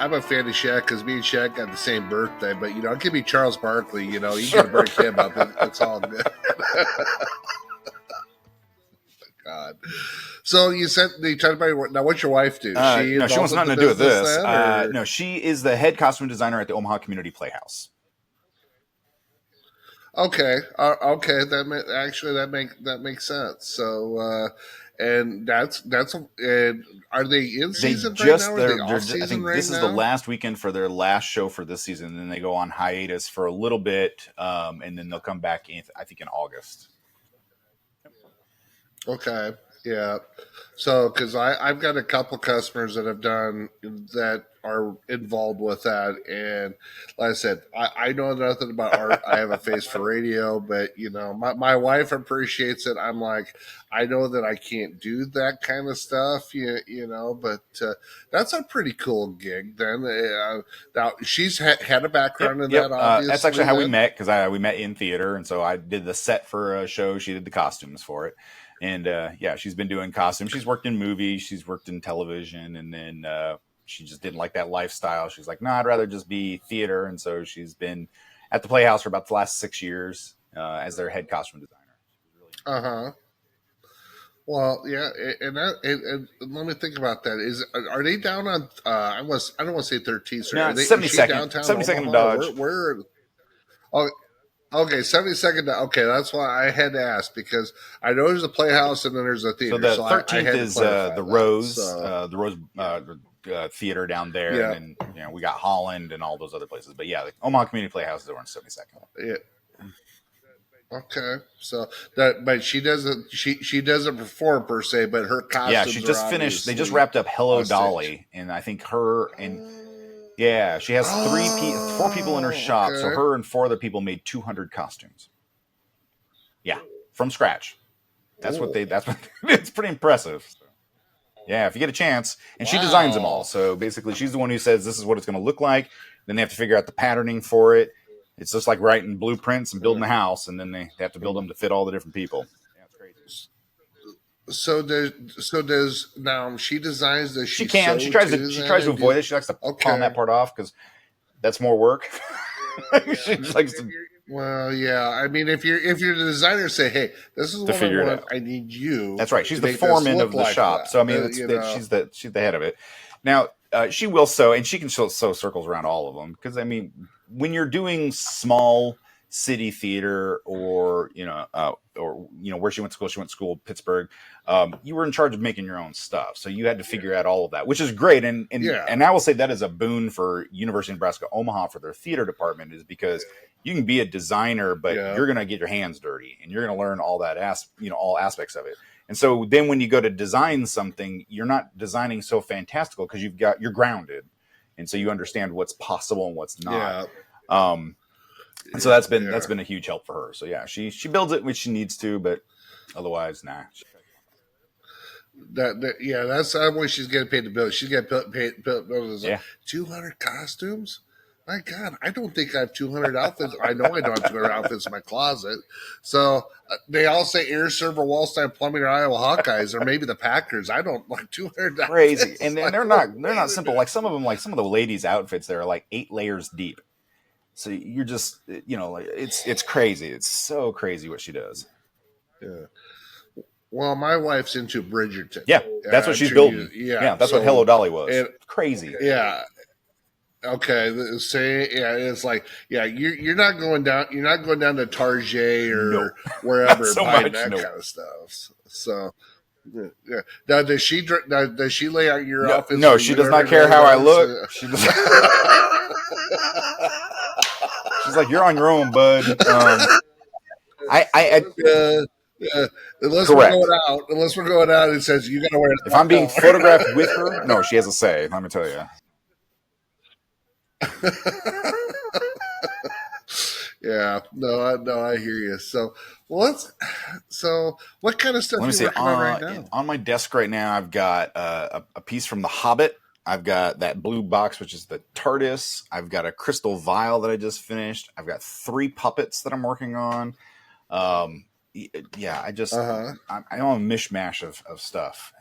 I'm a fan of Shaq because me and Shaq got the same birthday. But it could be Charles Barkley. You Sure. can break him up. It's all good. God. So you talked about now. What's your wife do? She No, she involved wants with nothing the to do with business this. then, or No, she is the head costume designer at the Omaha Community Playhouse. okay, okay. That makes sense. So, and and are they in They season right just now? Or are they they're off I season think right this is the now? last weekend for their last show for this season, and then they go on hiatus for a little bit, and then they'll come back in, I think, in August. Okay, yeah. So, because I've got a couple customers that have done that are involved with that, and like I said, I know nothing about art. I have a face for radio, but my wife appreciates it. I'm like, I know that I can't do that kind of stuff, but that's a pretty cool gig. Then now she's had a background Yep, in that, yep. That's actually obviously. how we Then met because we met in theater, and so I did the set for a show. She did the costumes for it, and yeah, she's been doing costumes. She's worked in movies, she's worked in television, and then she just didn't like that lifestyle. She's like, no, I'd rather just be theater, and so she's been at the Playhouse for about the last 6 years as their head costume designer. uh huh. Well, yeah, and let me think about that. Are they down on? I don't want to say 13th Street. No, Are it's they? Is she 72nd, downtown 72nd and Omaha? Or Dodge. Where? Oh, okay, 72nd. Okay, that's why I had to ask because I know there's a playhouse and then there's a So theater, the so I 13th had to is clarify that. So The Rose Theater down there, and yeah, then we got Holland and all those other places. But yeah, the Omaha Community Playhouse is over on 72nd. yeah. Okay, so that, but she doesn't perform per se, but her Yeah, she costumes are just finished. They just obviously wrapped up Hello on stage. Dolly, and I think her and yeah, she has four people in her Oh, shop. So okay. her and four other people made 200 costumes. Yeah, from scratch. Oh, That's what. It's pretty impressive. Yeah, if you get a chance, and she designs them all. wow. So basically, she's the one who says this is what it's going to look like. Then they have to figure out the patterning for it. It's just like writing blueprints and building a house, and then they have to build them to fit all the different people. Yeah, it's crazy. So does now she designs, does She she can. sew too She then tries to and avoid do it. She likes to pawn okay. that part off because that's more work. She just likes Well, yeah. I mean, if you're the designer, say, hey, this is to what I figure it want. out. I need you That's right. to She's the make this foreman look of the like shop. that. So I mean, she's the head of it. Now she will sew, and she can sew circles around all of them because I mean, when you're doing small city theater or where she went to school, Pittsburgh. You were in charge of making your own stuff, so you had to figure out all of that, which is great. Yeah, And I will say that is a boon for University of Nebraska Omaha for their theater department, is because you can be a designer, but yeah, you're going to get your hands dirty and you're going to learn all that all aspects of it. And so then when you go to design something, you're not designing so fantastical because you're grounded, and so you understand what's possible and what's not. yeah, Um, and so that's yeah. been a huge help for her. So yeah, she builds it when she needs to, but otherwise, nah. Yeah, that's what she's getting paid to build. She's getting build Yeah, 200 costumes. My God, I don't think I have 200 outfits. I know I don't have 200 outfits in my closet. So they all say Air Server, Wallstein Plumbing, or Iowa Hawkeyes, or maybe the Packers. I don't like 200 crazy. outfits. And Like, they're not wait a simple. minute. Like some of them, like some of the ladies' outfits, they're like 8 layers deep. So you're just like it's crazy. It's so crazy what she does. Yeah. Well, my wife's into Bridgerton. Yeah, that's what I'm she's sure you, building. yeah. Yeah, that's what Hello So, Dolly was. and Crazy. yeah, okay. Say, yeah, it's like, yeah, you're not going down. You're not going down to Target No, or not wherever so buying much. that No, kind of stuff. So, yeah. Now, does she lay out your no, outfits no. for She you does not every care day? how I Then, look. so, She's like, you're on your own, bud. I yeah, yeah. correct. Unless we're going out, it says you got to wear If I'm that being color. photographed with her, no, she has a say. Let me tell you. Yeah, no, I hear you. So, well, so what kind of stuff Let me are you see. working on right now? On my desk right now, I've got a piece from The Hobbit. I've got that blue box, which is the TARDIS. I've got a crystal vial that I just finished. I've got 3 puppets that I'm working on. Yeah, Uh huh. I'm a mishmash of stuff.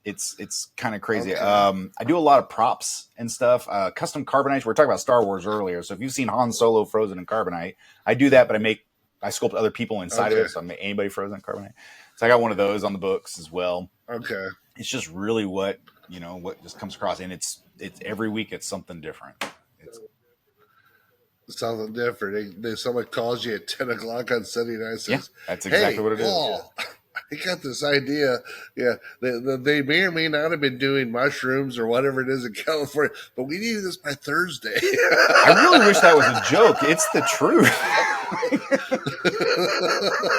It's kind of crazy. Okay. I do a lot of props and stuff. Custom carbonite. We were talking about Star Wars earlier, so if you've seen Han Solo frozen in carbonite, I do that, but I sculpt other people inside of Okay. it, so I make anybody frozen in carbonite. So I got one of those on the books as well. Okay. It's just really what just comes across, and it's every week it's something different. It's Something different. Someone calls you at 10 o'clock on Sunday night and says, that's exactly "Hey, what it is. Paul, I got this idea. Yeah, they may or may not have been doing mushrooms or whatever it is in California, but we need this by Thursday." I really wish that was a joke. It's the truth.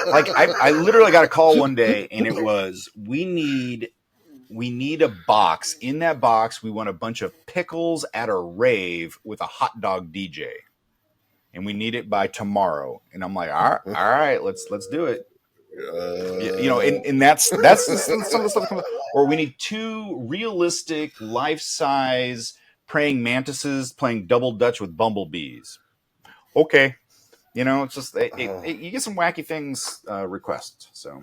Like I literally got a call one day, and it was we need a box. In that box, we want a bunch of pickles at a rave with a hot dog DJ, and we need it by tomorrow. And I'm like, all right, let's do it. And that's some of the stuff that comes. Or we need 2 realistic, life-size praying mantises playing double dutch with bumblebees. Okay, it's just you get some wacky things requests. So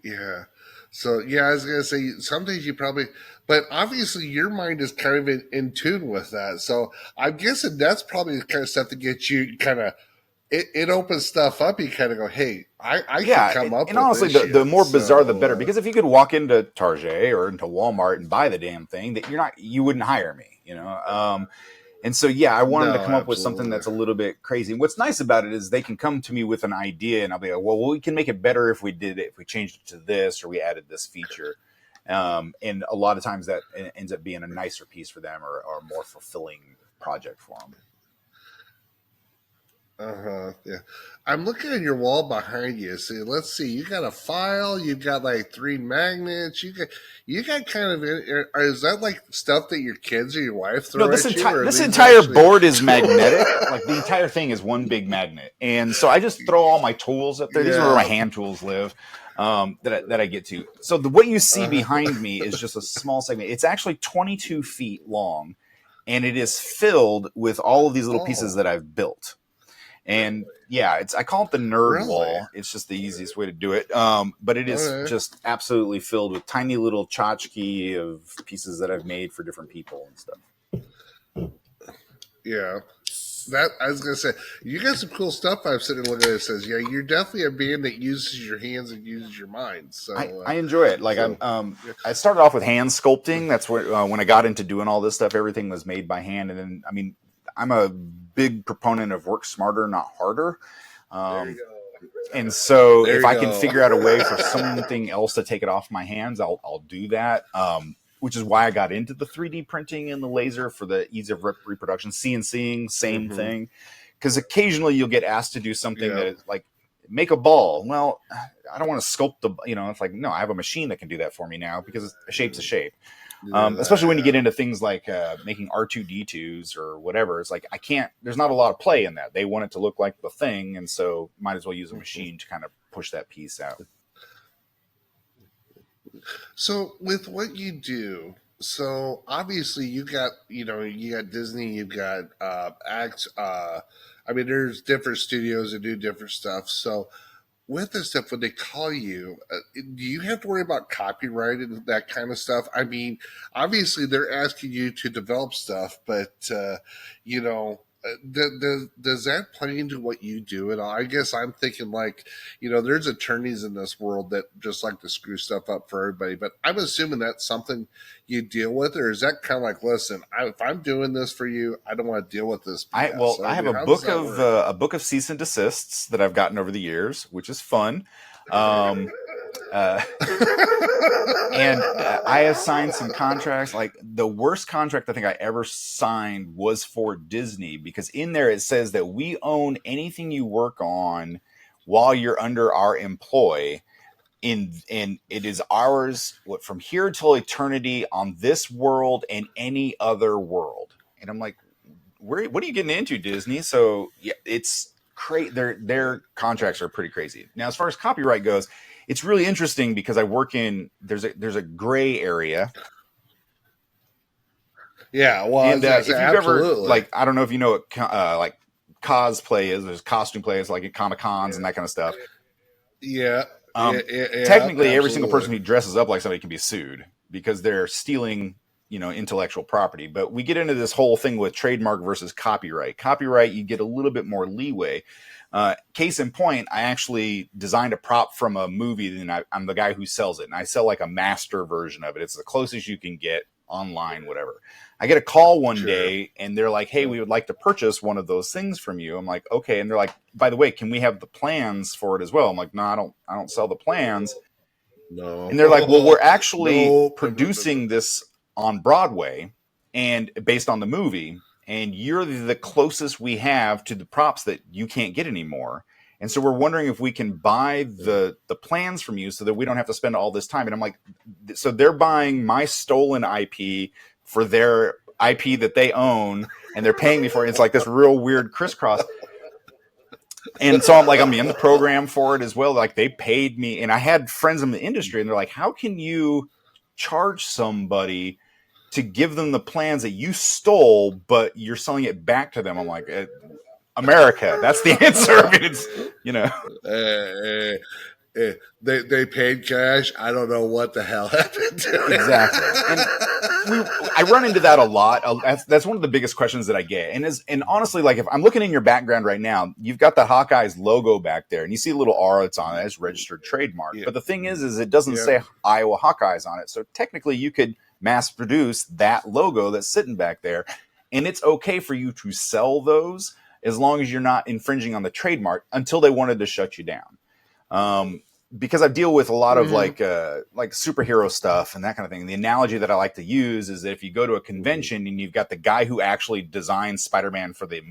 Yeah. So yeah, I was gonna say some things you probably, but obviously your mind is kind of in tune with that. So I'm guessing that's probably the kind of stuff that gets you kind of it opens stuff up. You kind of go, hey, I can come up. And with honestly, this the more shit. bizarre the better. Because if you could walk into Target or into Walmart and buy the damn thing, that you wouldn't hire me. And so, I wanted to come up with something that's a little bit crazy. And what's nice about it is they can come to me with an idea, and I'll be like, well, we can make it better if we changed it to this, or we added this feature. And a lot of times that ends up being a nicer piece for them, or a more fulfilling project for them. Yeah. I'm looking at your wall behind you. See, let's see. You got a file. You've got like 3 magnets. You got kind of. Is that like stuff that your kids or your wife throw this at you? This entire board is magnetic. Like the entire thing is one big magnet, and so I just throw all my tools up there. These are where my hand tools live. That I get to. So what you see behind me is just a small segment. It's actually 22 feet long, and it is filled with all of these little pieces that I've built. And I call it the nerd wall. It's just the easiest way to do it. But it is just absolutely filled with tiny little tchotchke of pieces that I've made for different people and stuff. Yeah. That I was gonna say, you got some cool stuff. I'm sitting looking at it. Says, yeah, you're definitely a band that uses your hands and uses your mind. So I enjoy it. Like I started off with hand sculpting. That's when I got into doing all this stuff. Everything was made by hand, and then I'm a big proponent of work smarter, not harder. And so if I can figure out a way for something else to take it off my hands, I'll do that. Which is why I got into the 3D printing and the laser for the ease of reproduction. CNCing, same thing. Because occasionally you'll get asked to do something that is like, make a ball. Well, I don't want to sculpt it's like, no, I have a machine that can do that for me now because a shape's a shape. Especially when you get into things like making R2D2s or whatever. It's like, there's not a lot of play in that. They want it to look like the thing. And so might as well use a machine to kind of push that piece out. So with what you do, so obviously you got Disney, you've got acts. There's different studios that do different stuff. So with this stuff, when they call you, do you have to worry about copyright and that kind of stuff? Obviously they're asking you to develop stuff, but does that play into what you do at all? I guess I'm thinking there's attorneys in this world that just like to screw stuff up for everybody, but I'm assuming that's something you deal with, or is that kind of like, listen, if I'm doing this for you, I don't want to deal with this BS. I have a book of cease and desists that I've gotten over the years, which is fun. And I have signed some contracts. Like the worst contract I think I ever signed was for Disney, because in there it says that we own anything you work on while you're under our employ. And it is ours from here till eternity on this world and any other world. And I'm like, what are you getting into, Disney? So yeah, it's crazy. Their contracts are pretty crazy. Now, as far as copyright goes, it's really interesting because I work there's a gray area. Yeah, well, and if you've ever I don't know if you know what cosplay is. There's costume plays like at Comic-Cons and that kind of stuff. Yeah. Yeah, Technically, every single person absolutely. who dresses up like somebody can be sued because they're stealing, intellectual property. But we get into this whole thing with trademark versus copyright. Copyright, you get a little bit more leeway. Case in point, I actually designed a prop from a movie, and I'm the guy who sells it, and I sell like a master version of it. It's the closest you can get online, whatever. I get a call one Sure. day, and they're like, "Hey, we would like to purchase one of those things from you." I'm like, "Okay," and they're like, "By the way, can we have the plans for it as well?" I'm like, "No, I don't sell the plans." No. And they're like, "Well, we're actually No. No. No. No. No. producing this on Broadway and based on the movie, and you're the closest we have to the props that you can't get anymore. And so we're wondering if we can buy the plans from you so that we don't have to spend all this time." And I'm like, so they're buying my stolen IP for their IP that they own, and they're paying me for it. It's like this real weird crisscross. And so I'm in the program for it as well. Like they paid me, and I had friends in the industry, and they're like, "How can you charge somebody to give them the plans that you stole, but you're selling it back to them?" I'm like, America, that's the answer. I mean, it's Uh, they paid cash. I don't know what the hell happened to exactly. And I run into that a lot. That's one of the biggest questions that I get. And honestly, like if I'm looking in your background right now, you've got the Hawkeyes logo back there, and you see a little R that's on it. It's registered trademark. Yeah. But the thing is it doesn't Yeah. say Iowa Hawkeyes on it. So technically, you could mass produce that logo that's sitting back there, and it's okay for you to sell those as long as you're not infringing on the trademark until they wanted to shut you down. Because I deal with a lot of like superhero stuff and that kind of thing. The analogy that I like to use is that if you go to a convention and you've got the guy who actually designed Spider-Man for the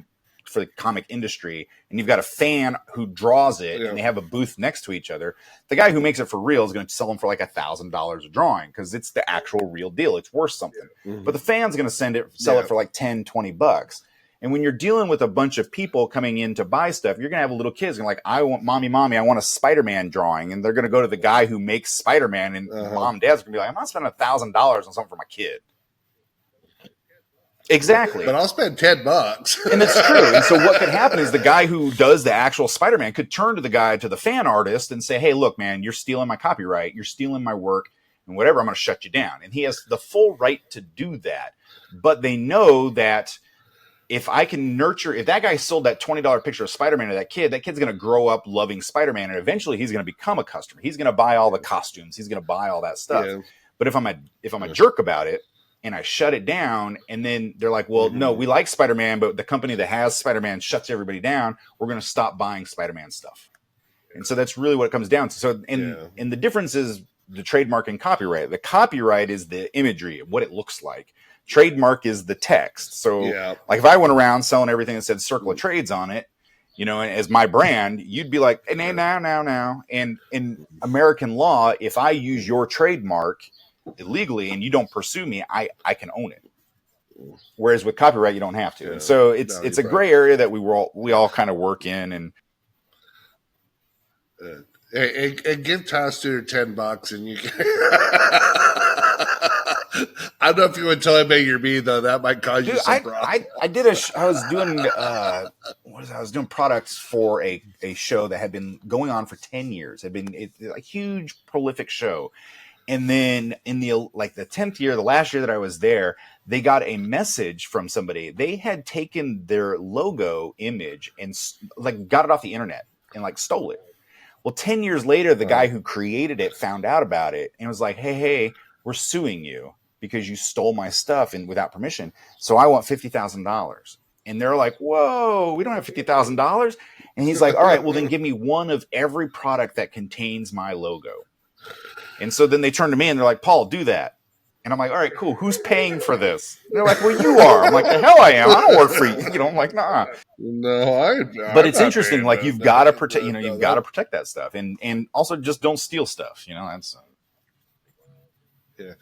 comic industry, and you've got a fan who draws it, and they have a booth next to each other, the guy who makes it for real is going to sell them for like $1,000 a drawing because it's the actual real deal. It's worth something. But the fan's going to sell it for like $10-$20. And when you're dealing with a bunch of people coming in to buy stuff, you're going to have little kids going like, "I want mommy, I want a Spider-Man drawing." And they're going to go to the guy who makes Spider-Man, and mom and dad's going to be like, "I'm not spending $1,000 on something for my kid." Exactly. But I'll spend $10. And it's true. And so what could happen is the guy who does the actual Spider-Man could turn to the fan artist and say, "Hey, look, man, you're stealing my copyright. You're stealing my work and whatever. I'm going to shut you down." And he has the full right to do that. But they know that if that guy sold that $20 picture of Spider-Man to that kid's going to grow up loving Spider-Man, and eventually he's going to become a customer. He's going to buy all the costumes. He's going to buy all that stuff. Yeah. But if I'm a jerk about it and I shut it down, and then they're like, "Well, no, we like Spider-Man, but the company that has Spider-Man shuts everybody down. We're going to stop buying Spider-Man stuff." And so that's really what it comes down to. So, and the difference is the trademark and copyright. The copyright is the imagery of what it looks like. Trademark is the text. So like if I went around selling everything that said Circle of Trades on it, as my brand, you'd be like, "Hey, now. And in American law, if I use your trademark illegally and you don't pursue me, I can own it. Whereas with copyright, you don't have to. And so it's a gray area that we all kind of work in. And give Toster $10 and you can. I don't know if you would tell him you're me though. That might cause you some problems. I was doing products for a show that had been going on for 10 years. It's a huge prolific show. And then in the 10th year, the last year that I was there, they got a message from somebody. They had taken their logo image and got it off the internet and stole it. Well, 10 years later, the guy who created it found out about it and was like, hey, we're suing you because you stole my stuff without permission. So I want $50,000. And they're like, "Whoa, we don't have $50,000. And he's like, "All right, well then give me one of every product that contains my logo." And so then they turn to me and they're like, "Paul, do that." And I'm like, "All right, cool. Who's paying for this?" And they're like, "Well, you are." I'm like, "The hell I am. I don't work for you." I'm like, "Nah." No, but it's interesting. You've got to protect. You've got to protect that stuff, and also just don't steal stuff. That's. Yeah.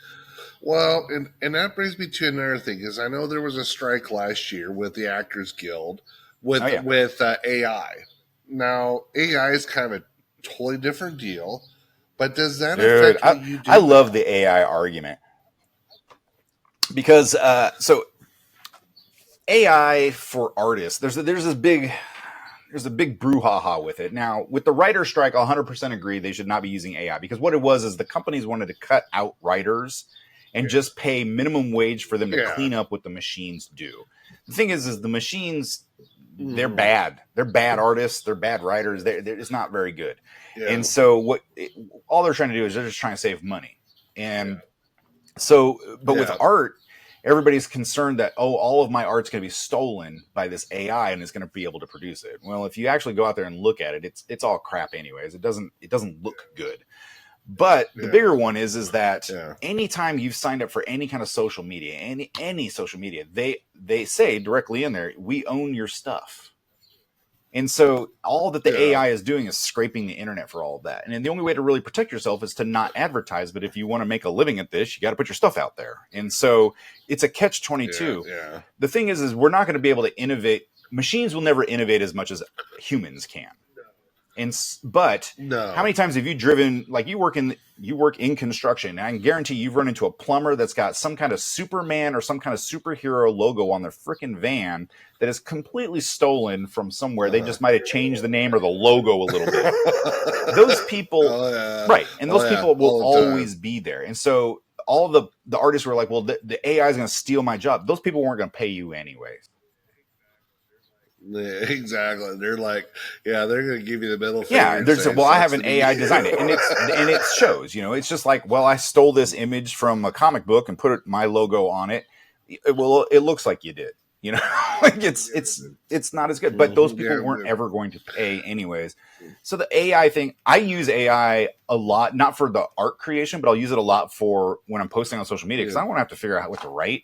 Well, and that brings me to another thing, because I know there was a strike last year with the Actors Guild with AI. Now, AI is kind of a totally different deal, but does that affect what you do? I love the AI argument because so AI for artists, there's this big there's a big brouhaha with it. Now, with the writer strike, 100% agree they should not be using AI, because what it was is the companies wanted to cut out writers and just pay minimum wage for them to clean up what the machines do. The thing is the machines, they're bad. They're bad artists. They're bad writers. It's not very good. Yeah. And so all they're trying to do is they're just trying to save money. And so, but with art, everybody's concerned that, all of my art's going to be stolen by this AI and it's going to be able to produce it. Well, if you actually go out there and look at it, it's all crap anyways. It doesn't look good. But the bigger one is that anytime you've signed up for any kind of social media, any social media, they say directly in there, we own your stuff. And so all that the AI is doing is scraping the internet for all of that. And the only way to really protect yourself is to not advertise. But if you want to make a living at this, you got to put your stuff out there. And so it's a catch-22. Yeah. The thing is we're not going to be able to innovate. Machines will never innovate as much as humans can. But how many times have you driven, like you work in construction, and I can guarantee you've run into a plumber that's got some kind of Superman or some kind of superhero logo on their freaking van that is completely stolen from somewhere. They just might have changed the name or the logo a little bit. Those people, right. And those people will always be there. And so all the artists were like, well, the AI is going to steal my job. Those people weren't going to pay you anyways. Yeah, exactly. They're like, they're going to give you the middle finger. Yeah, I have an AI design it, and it shows. It's just like, well, I stole this image from a comic book and put my logo on it. It looks like you did. Like it's not as good. But those people weren't ever going to pay anyways. So the AI thing, I use AI a lot, not for the art creation, but I'll use it a lot for when I'm posting on social media, because I don't want to have to figure out what to write.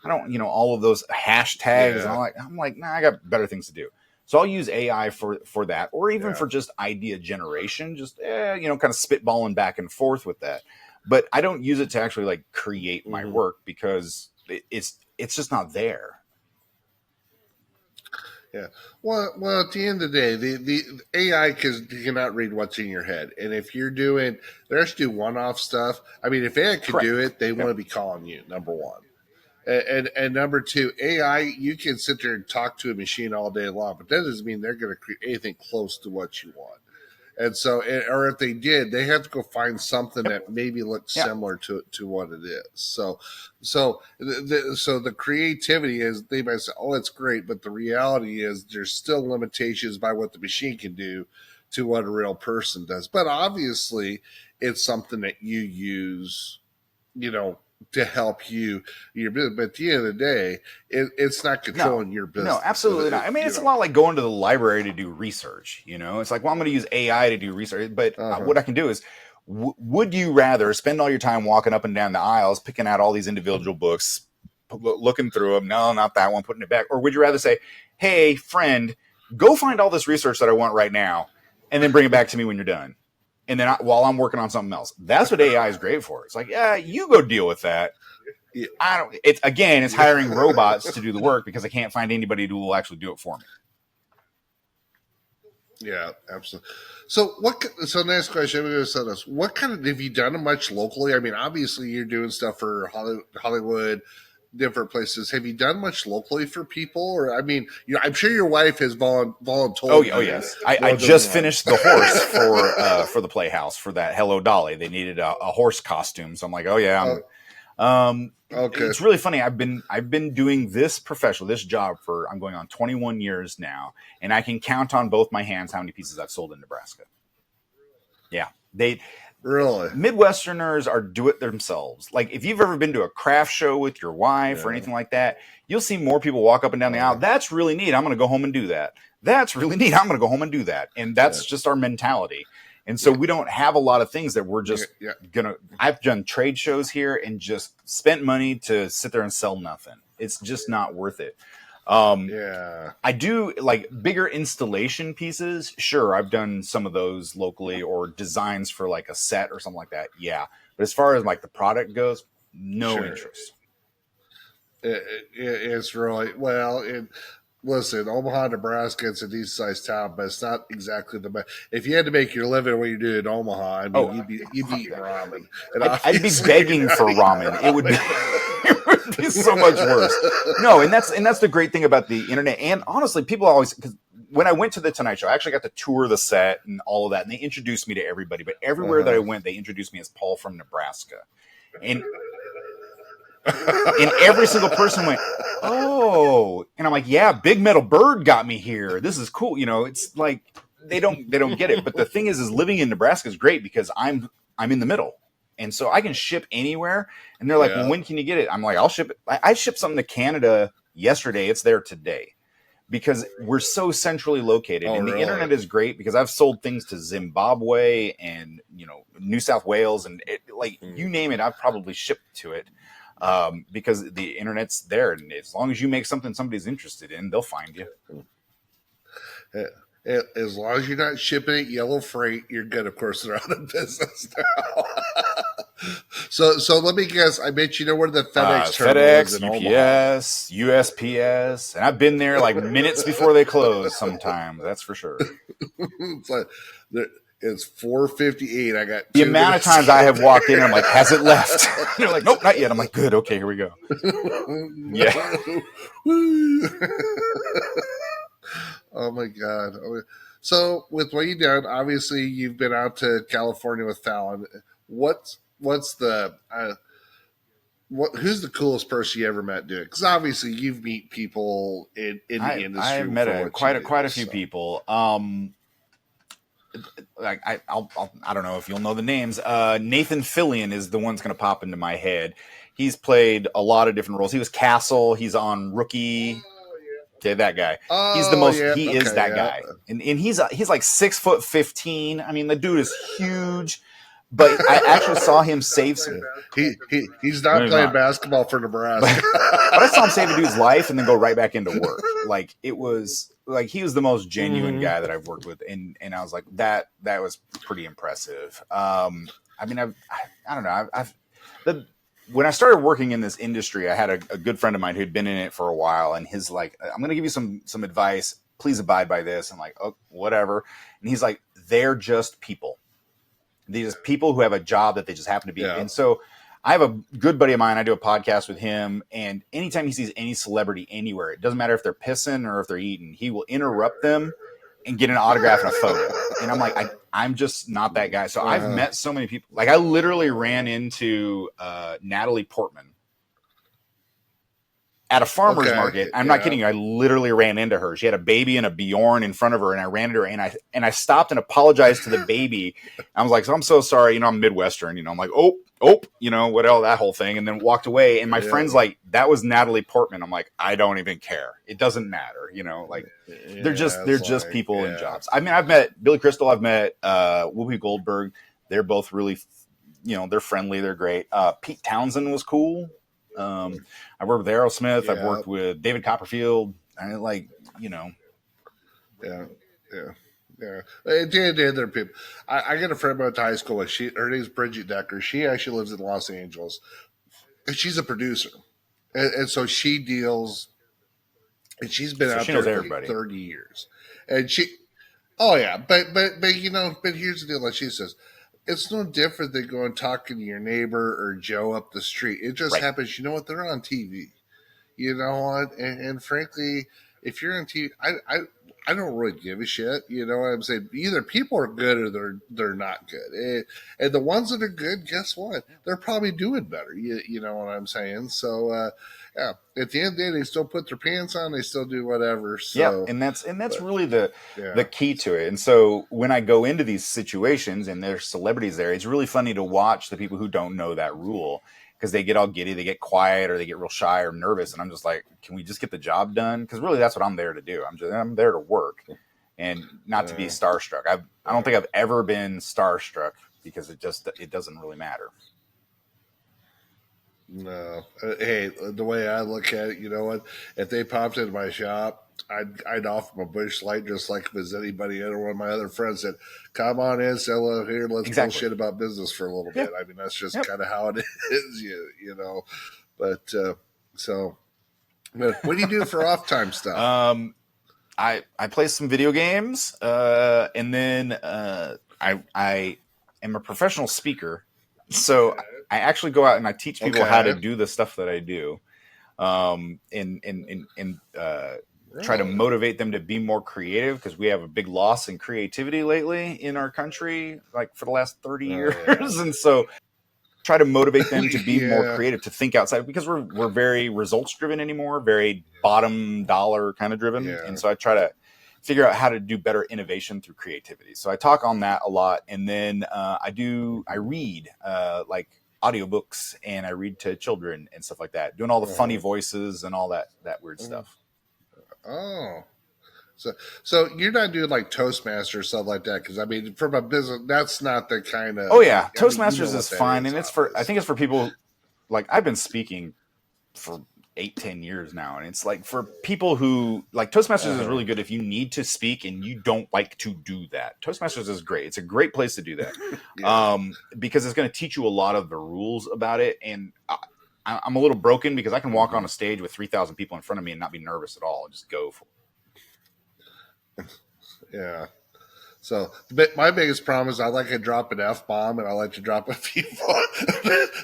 I don't, all of those hashtags and all that. I'm like, nah, I got better things to do. So I'll use AI for that, or even for just idea generation, just, kind of spitballing back and forth with that. But I don't use it to actually like create my work, because it's just not there. Yeah. Well, at the end of the day, the AI cannot read what's in your head. And if you're doing, they're actually do one-off stuff. I mean, if AI could do it, they want to be calling you, number one. And number two, AI, you can sit there and talk to a machine all day long, but that doesn't mean they're going to create anything close to what you want. And so, or if they did, they have to go find something that maybe looks similar to what it is. So the creativity is, they might say, oh, it's great, but the reality is there's still limitations by what the machine can do to what a real person does. But obviously, it's something that you use, to help your business. But at the end of the day, it's not controlling your business. No, absolutely not. I mean, it's a lot like going to the library to do research. It's like, well, I'm going to use AI to do research. But what I can do is, would you rather spend all your time walking up and down the aisles, picking out all these individual books, looking through them? No, not that one, putting it back. Or would you rather say, hey, friend, go find all this research that I want right now, and then bring it back to me when you're done? And then while I'm working on something else, that's what AI is great for. It's like, you go deal with that. It's hiring robots to do the work, because I can't find anybody who will actually do it for me. Yeah, absolutely. So next question, I'm going to say this. What kind of, have you done much locally? I mean, obviously you're doing stuff for Hollywood, different places. Have you done much locally for people? Or, I mean, I'm sure your wife has voluntold. Oh yes. I just finished the horse for the Playhouse for that Hello Dolly. They needed a horse costume. So I'm like, oh yeah. Okay. It's really funny. I've been doing this job for, I'm going on 21 years now, and I can count on both my hands how many pieces I've sold in Nebraska. Yeah. Really? Midwesterners are do it themselves. Like, if you've ever been to a craft show with your wife or anything like that, you'll see more people walk up and down the aisle. That's really neat. I'm going to go home and do that. That's really neat. I'm going to go home and do that. And that's just our mentality. And so we don't have a lot of things that we're just I've done trade shows here and just spent money to sit there and sell nothing. It's just not worth it. I do like bigger installation pieces. Sure, I've done some of those locally, or designs for like a set or something like that. Yeah, but as far as like the product goes, no interest. It's really well. Listen, Omaha, Nebraska, it's a decent sized town, but it's not exactly the best. If you had to make your living what you do in Omaha, I mean, you'd be eating ramen. I'd be begging for ramen. It would be. It's so much worse. No, and that's the great thing about the internet. And honestly, people always, because when I went to the Tonight Show, I actually got to tour the set and all of that, and they introduced me to everybody. But everywhere that I went, they introduced me as Paul from Nebraska, and every single person went, "Oh," and I'm like, "Yeah, Big Metal Bird got me here. This is cool." It's like they don't get it. But the thing is living in Nebraska is great because I'm in the middle. And so I can ship anywhere. And they're like, well, when can you get it? I'm like, I'll ship it. I shipped something to Canada yesterday. It's there today because we're so centrally located. And the internet is great because I've sold things to Zimbabwe and, New South Wales and you name it, I've probably shipped to it because the internet's there. And as long as you make something somebody's interested in, they'll find you. As long as you're not shipping it yellow freight, you're good. Of course, they're out of business now. So let me guess. I bet you know where the FedEx terminal is in UPS, Omaha. USPS, and I've been there like minutes before they close. Sometimes that's for sure. It's like it's 4:58. I got the amount of times I have walked in. And I'm like, has it left? They're like, nope, not yet. I'm like, good, okay, here we go. Yeah. Oh my God. So with what you've done, obviously you've been out to California with Fallon. What's the who's the coolest person you ever met doing? Because obviously you've met people in the industry. I've met quite a few people. Like I don't know if you'll know the names. Nathan Fillion is the one's going to pop into my head. He's played a lot of different roles. He was Castle. He's on Rookie. Okay, that guy. He's the most. He is that guy, and he's like 6'15". I mean, the dude is huge. But I actually saw him save some. He's not playing basketball for Nebraska. But I saw him save a dude's life and then go right back into work. Like it was like he was the most genuine guy that I've worked with, and I was like that was pretty impressive. I mean, I don't know. When I started working in this industry, I had a good friend of mine who'd been in it for a while, and his like, I'm going to give you some advice. Please abide by this. I'm like, oh, whatever. And he's like, they're just people. These people who have a job that they just happen to be. Yeah. And so I have a good buddy of mine. I do a podcast with him, and anytime he sees any celebrity anywhere, it doesn't matter if they're pissing or if they're eating, he will interrupt them and get an autograph and a photo. And I'm like, I'm just not that guy. So I've met so many people. Like I literally ran into Natalie Portman at a farmer's market. I'm not kidding you. I literally ran into her. She had a baby and a Bjorn in front of her, and I ran into her, and I stopped and apologized to the baby. I was like, so I'm so sorry. I'm Midwestern. I'm like, oh, what else, that whole thing, and then walked away. And my friend's like, that was Natalie Portman. I'm like, I don't even care. It doesn't matter. Like they're just people in jobs. I mean, I've met Billy Crystal. I've met Whoopi Goldberg. They're both really, they're friendly. They're great. Pete Townsend was cool. I worked with Aerosmith. Yeah. I've worked with David Copperfield. I like, Yeah. At the end of the day, there are people. I got a friend I went to high school with. Her name's Bridget Decker. She actually lives in Los Angeles. And she's a producer. And so she deals, and she's been out there for like 30 years. And but here's the deal, like she says, it's no different than going talking to your neighbor or Joe up the street. It just happens, they're on TV. You know what? And frankly, if you're on TV, I don't really give a shit. You know what I'm saying? Either people are good or they're not good. And the ones that are good, guess what? They're probably doing better. You know what I'm saying? So, at the end of the day, they still put their pants on. They still do whatever. So, and that's really the key to it. And so when I go into these situations and there's celebrities there, it's really funny to watch the people who don't know that rule because they get all giddy, they get quiet, or they get real shy or nervous. And I'm just like, can we just get the job done? Because really, that's what I'm there to do. I'm there to work and not to be starstruck. I don't think I've ever been starstruck because it doesn't really matter. No. Hey, the way I look at it, you know what? If they popped into my shop, I'd offer them a Busch Light just like if it was anybody or one of my other friends said, come on in, sell it here, let's bullshit about business for a little bit. I mean, that's just kind of how it is, you know. But what do you do for off time stuff? I play some video games, and then I am a professional speaker. So I actually go out and I teach people how to do the stuff that I do. try to Really? motivate them to be more creative, because we have a big loss in creativity lately in our country, like for the last 30 Oh years. yeah. And so try to motivate them to be more Yeah. creative, to think outside, because we're very results driven anymore, very bottom dollar kind of driven. Yeah. And so I try to figure out how to do better innovation through creativity. So I talk on that a lot. And then I read like audiobooks, and I read to children and stuff like that, doing all the funny Uh-huh. voices and all that weird Mhm. stuff. Oh. So, so you're not doing like Toastmaster or stuff like that, because I mean, from a business, that's not the kind Oh of. yeah, I mean, you know Toastmasters is what that fine, is, and I think obviously. it's for people, like I've been speaking for 8-10 years now, and it's like for people who like Toastmasters is Uh-huh. really good if you need to speak and you don't like to do that. Toastmasters is great. It's a great place to do that, Yeah. because it's going to teach you a lot of the rules about it. And I'm a little broken because I can walk on Hmm. a stage with 3,000 people in front of me and not be nervous at all and just go for it. Yeah. So my biggest problem is I like to drop an F bomb and I like to drop a few.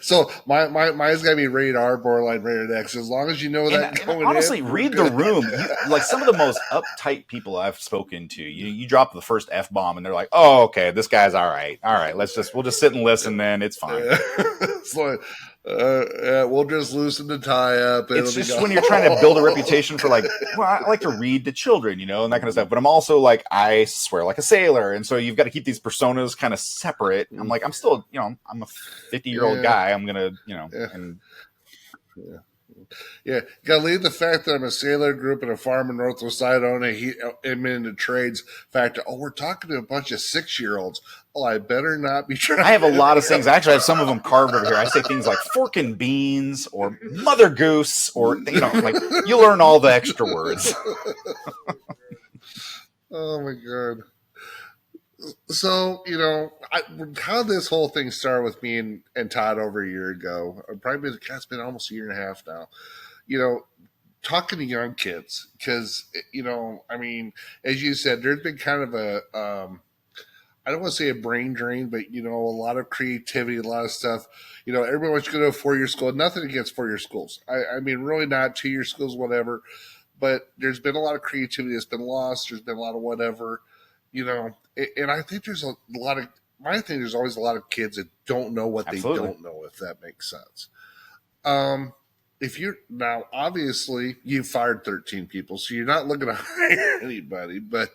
So mine's gotta be rated R, borderline rated X. As long as you know And, that and going honestly, in, we're read the good. room. You like some of the most uptight people I've spoken to. You drop the first F bomb, and they're like, "Oh, okay, this guy's all right. All right, we'll just sit and listen. Then it's fine." It's like, yeah, we'll just loosen the tie up. It's It'll be just gone. when you're trying to build a reputation for like, well, I like to read to children, and that kind of stuff. But I'm also like, I swear like a sailor, and so you've got to keep these personas kind of separate. I'm like, I'm still, I'm a 50-year-old Yeah, guy. I'm gonna, yeah, and yeah. Yeah, gotta leave the fact that I'm a sailor, grew up in a farm in Northwest Idaho, I'm into trades. Fact, oh, we're talking to a bunch of 6-year-olds. Oh, I better not be trying. I have a lot of things. I actually have some of them carved over here. I say things like fork and beans or mother goose, or like you learn all the extra words. Oh my god. So how this whole thing started with me and Todd over a year ago. Probably it's been almost a year and a half now. You know, talking to young kids, because I mean, as you said, there's been kind of a I don't want to say a brain drain, but a lot of creativity, a lot of stuff. Everybody wants to go to a 4-year school. Nothing against 4-year schools. I mean, really not 2-year schools, whatever. But there's been a lot of creativity that's been lost. There's been a lot of whatever, and I think there's a lot of. I think there's always a lot of kids that don't know what they Absolutely. don't know, if that makes sense. Um, if you're now, obviously you fired 13 people, so you're not looking to hire anybody, but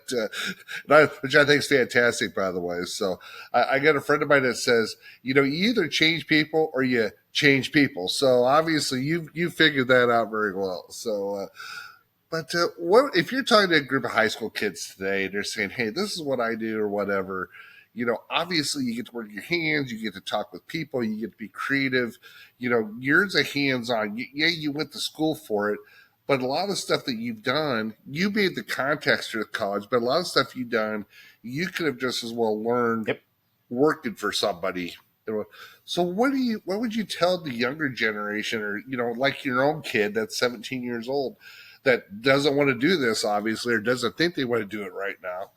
which I think is fantastic, by the way. So I got a friend of mine that says, you either change people or you change people. So obviously you figured that out very well. So, but what if you're talking to a group of high school kids today and they're saying, "Hey, this is what I do," or whatever? Obviously you get to work your hands, you get to talk with people, you get to be creative. Yours a hands-on. Yeah, you went to school for it, but a lot of stuff that you've done, you made the context of college. But a lot of stuff you've done, you could have just as well learned Yep. working for somebody. So what would you tell the younger generation, or like your own kid that's 17 years old, that doesn't want to do this, obviously, or doesn't think they want to do it right now?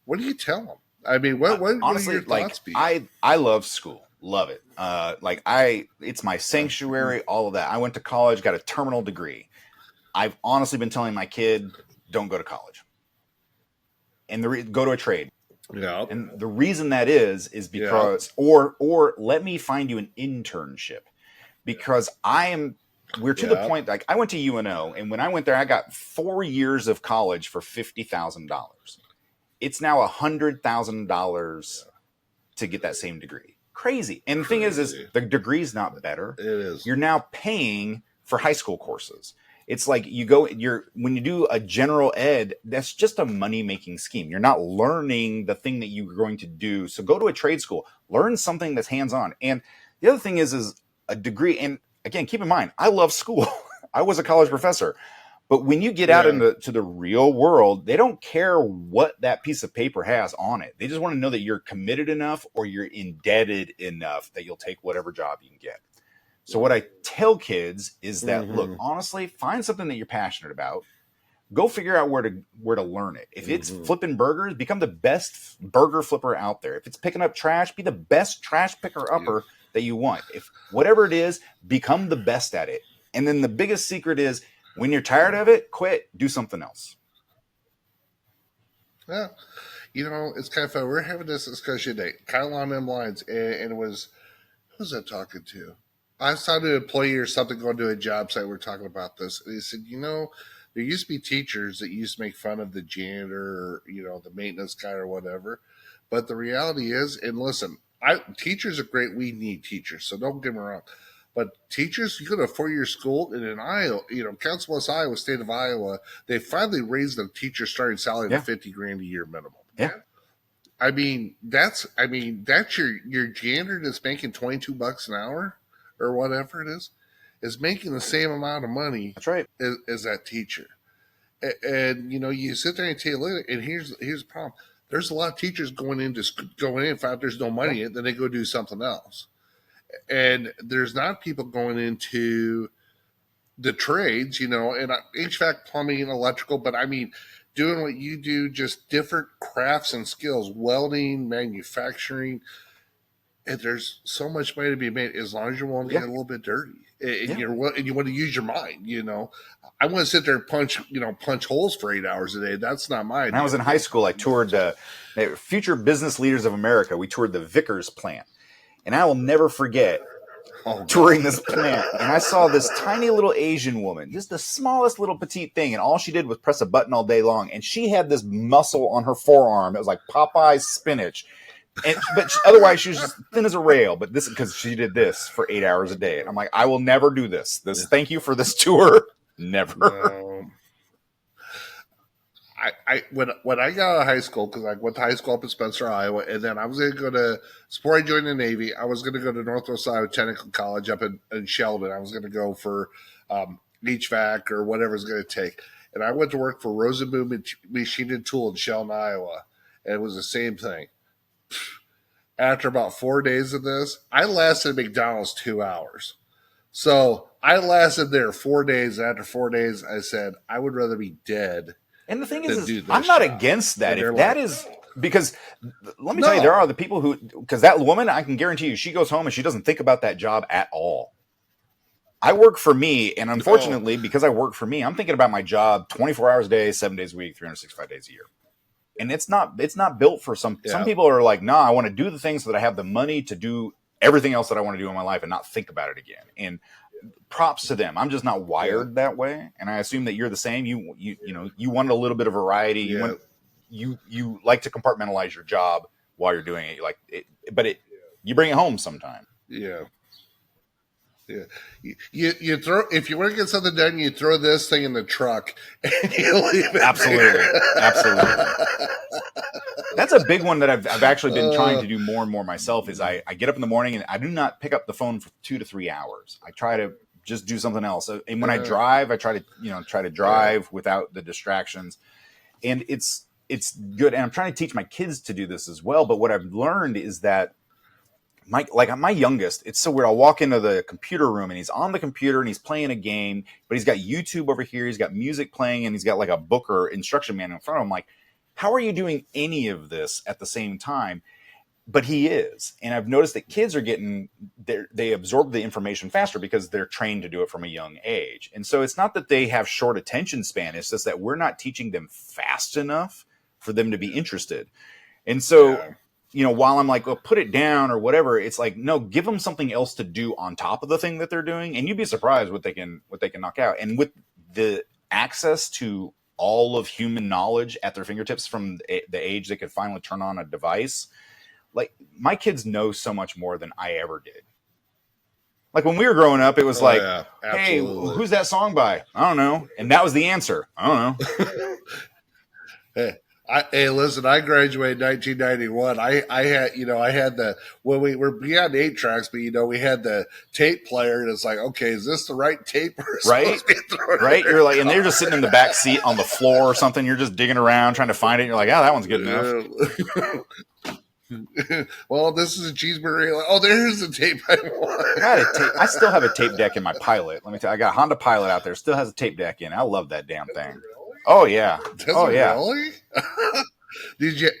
What do you tell them? I mean, what are Honestly, your like thoughts be? I love school, love it. Like it's my sanctuary, all of that. I went to college, got a terminal degree. I've honestly been telling my kid, don't go to college, and go to a trade. Yeah, And the reason that is yeah, because, or let me find you an internship, because we're to the yeah, point, like I went to UNO, and when I went there, I got 4 years of college for $50,000. It's now $100,000 to get that same degree. Crazy. And the thing is crazy. the degree's not better. It is. You're now paying for high school courses. It's like when you do a general ed, that's just a money making scheme. You're not learning the thing that you're going to do. So go to a trade school, learn something that's hands on. And the other thing is a degree. And again, keep in mind, I love school. I was a college professor. But when you get out Yeah, into the real world, they don't care what that piece of paper has on it. They just want to know that you're committed enough or you're indebted enough that you'll take whatever job you can get. So what I tell kids is that, look, mm-hmm. honestly, find something that you're passionate about. Go figure out where to learn it. If it's Mm-hmm. flipping burgers, become the best burger flipper out there. If it's picking up trash, be the best trash picker Yeah, upper that you want. If whatever it is, become the best at it. And then the biggest secret is When you're tired of it, quit. Do something else. Yeah. It's kind of fun. We're having this discussion today, kind of along them lines, and it was, who was I talking to? I was talking to an employee or something going to a job site. We're talking about this. And he said, there used to be teachers that used to make fun of the janitor or, the maintenance guy or whatever. But the reality is, and listen, teachers are great. We need teachers. So don't get me wrong. But teachers, you go to a 4-year school, and in Iowa, Council West Iowa, state of Iowa, they finally raised the teacher starting salary to $50,000 a year minimum. Yeah. That's your janitor that's making $22 an hour or whatever it is making the same amount of money. That's right. As that teacher. And you sit there and tell you, and here's the problem. There's a lot of teachers going in, find out there's no money in it, then they go do something else. And there's not people going into the trades, and HVAC, plumbing, and electrical, but doing what you do, just different crafts and skills, welding, manufacturing. And there's so much money to be made as long as you're willing to get a little bit dirty. And you want to use your mind, I want to sit there and punch holes for 8 hours a day. That's not my idea. When I was in high school, I toured Future Business Leaders of America. We toured the Vickers plant. And I will never forget touring this plant. And I saw this tiny little Asian woman, just the smallest little petite thing. And all she did was press a button all day long. And she had this muscle on her forearm. It was like Popeye's spinach. But otherwise, she was just thin as a rail. But this because she did this for 8 hours a day. And I'm like, I will never do this. Thank you for this tour. Never. When I got out of high school, because I went to high school up in Spencer, Iowa, and then I was going to go to, before I joined the Navy, I was going to go to Northwest Iowa Technical College up in Sheldon. I was going to go for HVAC or whatever it's going to take. And I went to work for Rosenboom Machine and Tool in Sheldon, Iowa. And it was the same thing. After about 4 days of this, I lasted at McDonald's 2 hours. So I lasted there 4 days. After 4 days, I said, I would rather be dead. And the thing is I'm not against that. If that is because let me tell you, there are the people who, because that woman, I can guarantee you, she goes home and she doesn't think about that job at all. I work for me, and unfortunately, because I work for me, I'm thinking about my job 24 hours a day, 7 days a week, 365 days a year. And it's not built for some people are like, I want to do the things so that I have the money to do everything else that I want to do in my life and not think about it again. And props to them. I'm just not wired that way. And I assume that you're the same. You want a little bit of variety. You like to compartmentalize your job while you're doing it. You bring it home sometime. Yeah. Yeah, you throw, if you want to get something done, you throw this thing in the truck and you leave it. Absolutely. That's a big one that I've actually been trying to do more and more myself. Is I get up in the morning and I do not pick up the phone for 2 to 3 hours. I try to just do something else. And when I drive, I try to drive without the distractions. And it's good. And I'm trying to teach my kids to do this as well. But what I've learned is that my youngest, it's so weird. I'll walk into the computer room and he's on the computer and he's playing a game, but he's got YouTube over here. He's got music playing and he's got like a book or instruction manual in front of him. I'm like, how are you doing any of this at the same time? But he is. And I've noticed that kids are they absorb the information faster because they're trained to do it from a young age. And so it's not that they have short attention span. It's just that we're not teaching them fast enough for them to be interested. And so, while I'm like, well, put it down or whatever, it's like, no, give them something else to do on top of the thing that they're doing. And you'd be surprised what they can knock out. And with the access to all of human knowledge at their fingertips from the age they could finally turn on a device, like my kids know so much more than I ever did. Like when we were growing up, it was hey, who's that song by? I don't know. And that was the answer. I don't know. Hey, listen, I graduated in 1991. I had we were beyond 8 tracks, but we had the tape player, and it's like, okay, is this the right tape? Right. You're like, and they're just sitting in the back seat on the floor or something. You're just digging around trying to find it. And you're like, that one's good enough. Well, this is a cheeseburger. Oh, there's the tape I want. I still have a tape deck in my Pilot. Let me tell you, I got a Honda Pilot out there. Still has a tape deck in. I love that damn thing. Oh yeah. Really?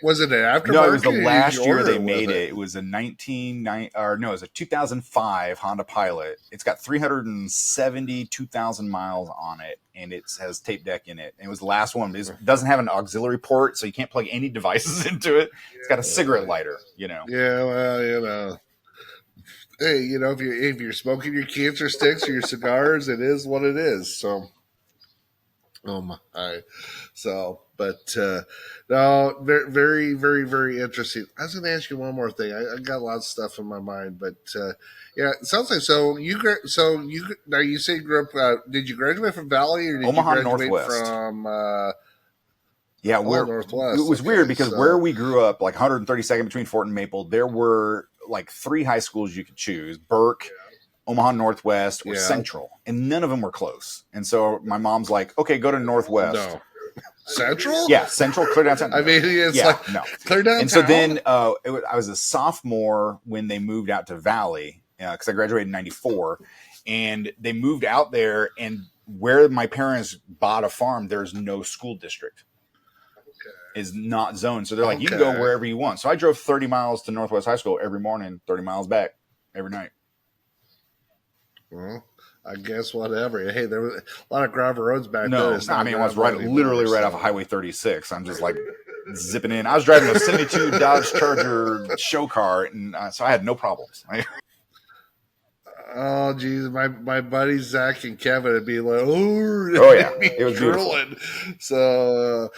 Was it an aftermarket? No, it was the or did last you year order they with made it. It was a it was a 2005 Honda Pilot. It's got 372,000 miles on it, and it has tape deck in it. And it was the last one. It doesn't have an auxiliary port, so you can't plug any devices into it. It's got a cigarette lighter, you know. Yeah, well, you know. Hey, you know, if you're smoking your cancer sticks or your cigars, it is what it is. So, oh my, so, but no, very, very, very, very interesting. I was going to ask you one more thing. I got a lot of stuff in my mind, but yeah, it sounds like now you say you grew up. Did you graduate from Valley or did Omaha you graduate Northwest. from? Yeah, Northwest. It was weird because where we grew up, like 132nd between Fort and Maple, there were like 3 high schools you could choose: Burke, Omaha Northwest, or Central, and none of them were close. And so my mom's like, "Okay, go to Northwest." No. Central? Yeah, Central, clear downtown. I mean, it's clear downtown. And so then I was a sophomore when they moved out to Valley because I graduated in '94, and they moved out there. And where my parents bought a farm, there's no school district. Is not zoned. So they're like, you can go wherever you want. So I drove 30 miles to Northwest High School every morning, 30 miles back every night. Well, I guess whatever. Hey, there was a lot of gravel roads back then. No, I mean, I was literally right off of Highway 36. I'm just like zipping in. I was driving a 72 Dodge Charger show car, and so I had no problems. Oh, geez, my buddies Zach and Kevin would be like, oh yeah, it was drooling. So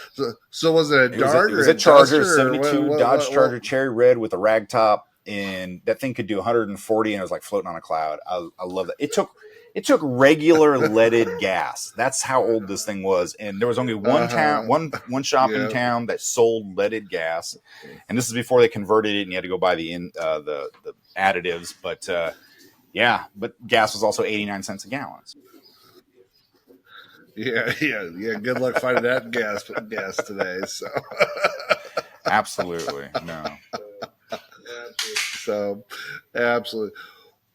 was it a Dart? It was a Charger, 72 Dodge Charger Cherry Red with a rag top, and that thing could do 140, and it was like floating on a cloud. I love that. It took regular leaded gas. That's how old this thing was, and there was only one shop in town that sold leaded gas, and this is before they converted it, and you had to go buy the additives, but. Yeah, but gas was also 89 cents a gallon. Yeah. Good luck finding that gas today. So, absolutely no. So, absolutely.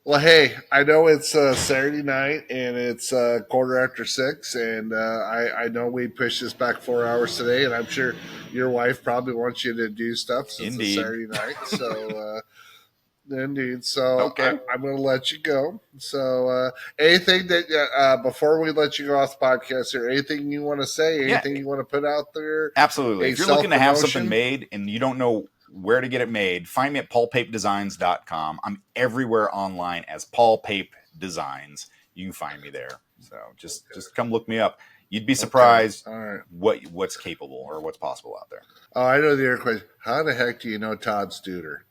Well, hey, I know it's Saturday night and it's 6:15, and I know we pushed this back 4 hours today, and I'm sure your wife probably wants you to do stuff since it's Saturday night. So. Indeed. So okay. I'm going to let you go. So anything that before we let you go off the podcast, or anything you want to say, anything you want to put out there? Absolutely. If you're looking to have something made and you don't know where to get it made, find me at paulpapedesigns.com. I'm everywhere online as Paul Pape Designs. You can find me there. So just come look me up. You'd be surprised what's capable or what's possible out there. Oh, I know the other question. How the heck do you know Todd Studer?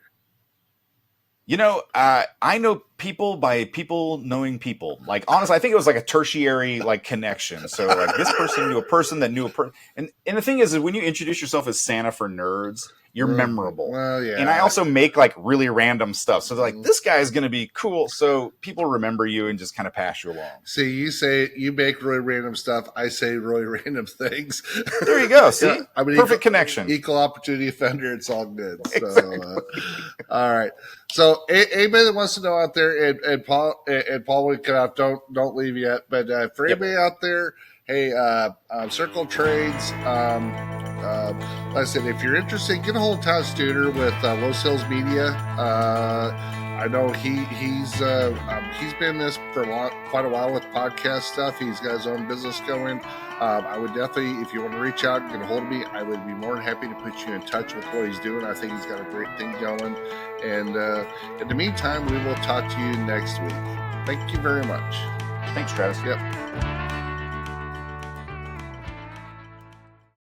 You know, I know people by people knowing people. Like, honestly, I think it was like a tertiary connection. So like this person knew a person that knew a person. And the thing is when you introduce yourself as Santa for nerds, you're memorable. Well, yeah. And I also make really random stuff. So they're like, this guy is going to be cool. So people remember you and just kind of pass you along. See, you make really random stuff. I say really random things. There you go. See, I mean, perfect connection. Equal opportunity offender. It's all good. So, all right. So anybody that wants to know out there, and Paul, we cut off. Don't leave yet. But for anybody out there, hey, Circle Trades. Like I said, if you're interested, get a hold of Todd Studer with Los Hills Media. I know he's been in this for quite a while with podcast stuff. He's got his own business going. I would definitely, if you want to reach out and get a hold of me, I would be more than happy to put you in touch with what he's doing. I think he's got a great thing going. And in the meantime, we will talk to you next week. Thank you very much. Thanks, Travis. Yep.